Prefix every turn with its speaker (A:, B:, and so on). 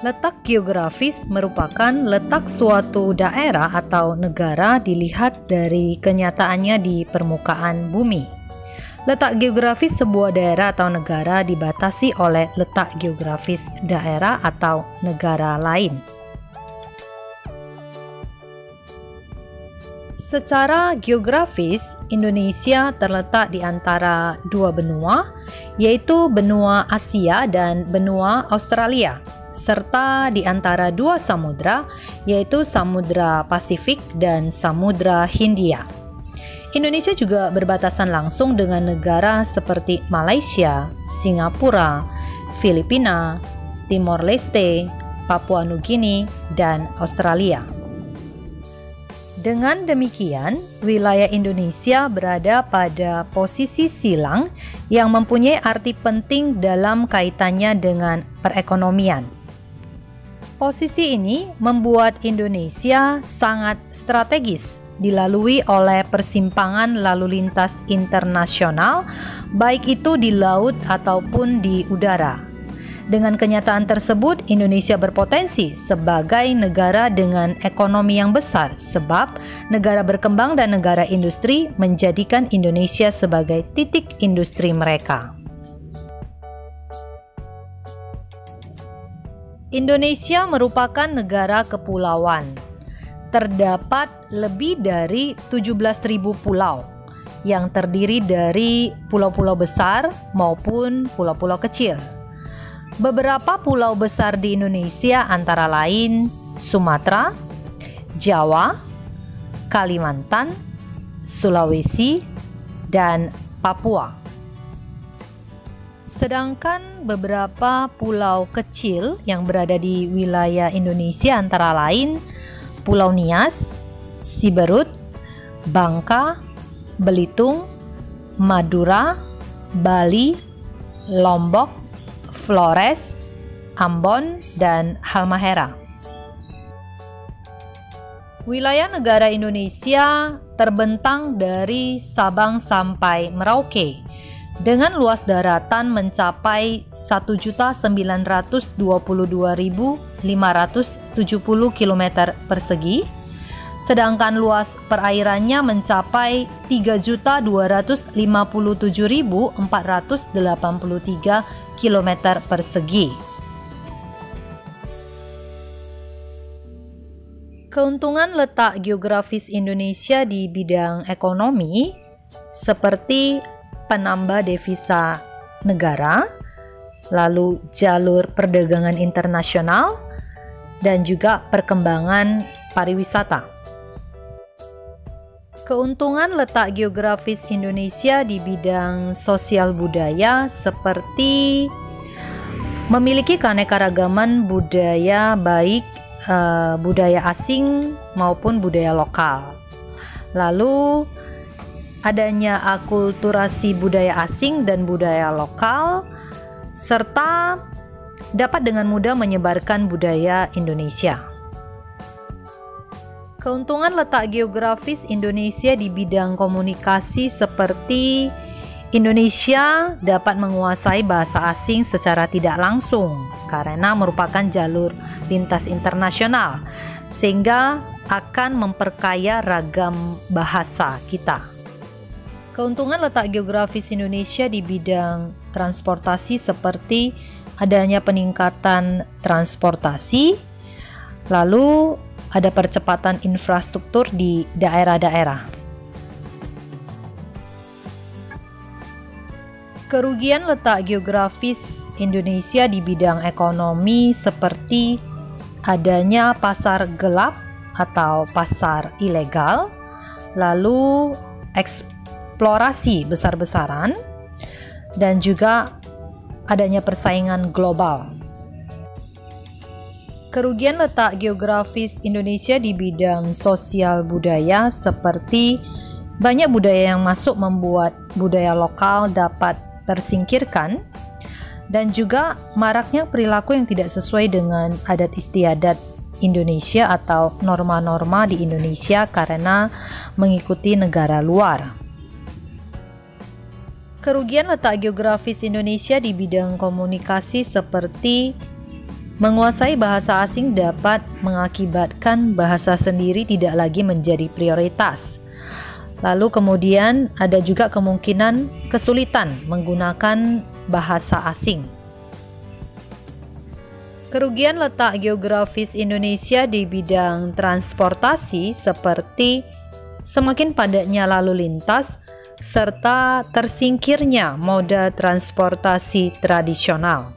A: Letak geografis merupakan letak suatu daerah atau negara dilihat dari kenyataannya di permukaan bumi. Letak geografis sebuah daerah atau negara dibatasi oleh letak geografis daerah atau negara lain. Secara geografis, Indonesia terletak di antara dua benua, yaitu benua Asia dan benua Australia, serta di antara dua samudra, yaitu Samudra Pasifik dan Samudra Hindia. Indonesia juga berbatasan langsung dengan negara seperti Malaysia, Singapura, Filipina, Timor Leste, Papua Nugini, dan Australia. Dengan demikian, wilayah Indonesia berada pada posisi silang yang mempunyai arti penting dalam kaitannya dengan perekonomian. Posisi ini membuat Indonesia sangat strategis dilalui oleh persimpangan lalu lintas internasional, baik itu di laut ataupun di udara. Dengan kenyataan tersebut, Indonesia berpotensi sebagai negara dengan ekonomi yang besar, sebab negara berkembang dan negara industri menjadikan Indonesia sebagai titik industri mereka. Indonesia merupakan negara kepulauan. Terdapat lebih dari 17.000 pulau yang terdiri dari pulau-pulau besar maupun pulau-pulau kecil. Beberapa pulau besar di Indonesia antara lain Sumatera, Jawa, Kalimantan, Sulawesi, dan Papua. Sedangkan beberapa pulau kecil yang berada di wilayah Indonesia antara lain Pulau Nias, Siberut, Bangka, Belitung, Madura, Bali, Lombok, Flores, Ambon, dan Halmahera. Wilayah negara Indonesia terbentang dari Sabang sampai Merauke dengan luas daratan mencapai 1.922.570 km persegi, sedangkan luas perairannya mencapai 3.257.483 km persegi. Keuntungan letak geografis Indonesia di bidang ekonomi seperti penambah devisa negara, lalu jalur perdagangan internasional, dan juga perkembangan pariwisata. Keuntungan letak geografis Indonesia di bidang sosial budaya seperti memiliki keanekaragaman budaya, baik budaya asing maupun budaya lokal. Lalu adanya akulturasi budaya asing dan budaya lokal, serta dapat dengan mudah menyebarkan budaya Indonesia. Keuntungan letak geografis Indonesia di bidang komunikasi seperti Indonesia dapat menguasai bahasa asing secara tidak langsung karena merupakan jalur lintas internasional, sehingga akan memperkaya ragam bahasa kita. Keuntungan letak geografis Indonesia di bidang transportasi seperti adanya peningkatan transportasi, lalu ada percepatan infrastruktur di daerah-daerah. Kerugian letak geografis Indonesia di bidang ekonomi seperti adanya pasar gelap atau pasar ilegal, lalu eksplorasi besar-besaran, dan juga adanya persaingan global. Kerugian letak geografis Indonesia di bidang sosial budaya seperti banyak budaya yang masuk membuat budaya lokal dapat tersingkirkan, dan juga maraknya perilaku yang tidak sesuai dengan adat istiadat Indonesia atau norma-norma di Indonesia karena mengikuti negara luar. Kerugian letak geografis Indonesia di bidang komunikasi seperti Menguasai bahasa asing dapat mengakibatkan bahasa sendiri tidak lagi menjadi prioritas. Lalu kemudian ada juga kemungkinan kesulitan menggunakan bahasa asing. Kerugian letak geografis Indonesia di bidang transportasi seperti semakin padatnya lalu lintas serta tersingkirnya moda transportasi tradisional.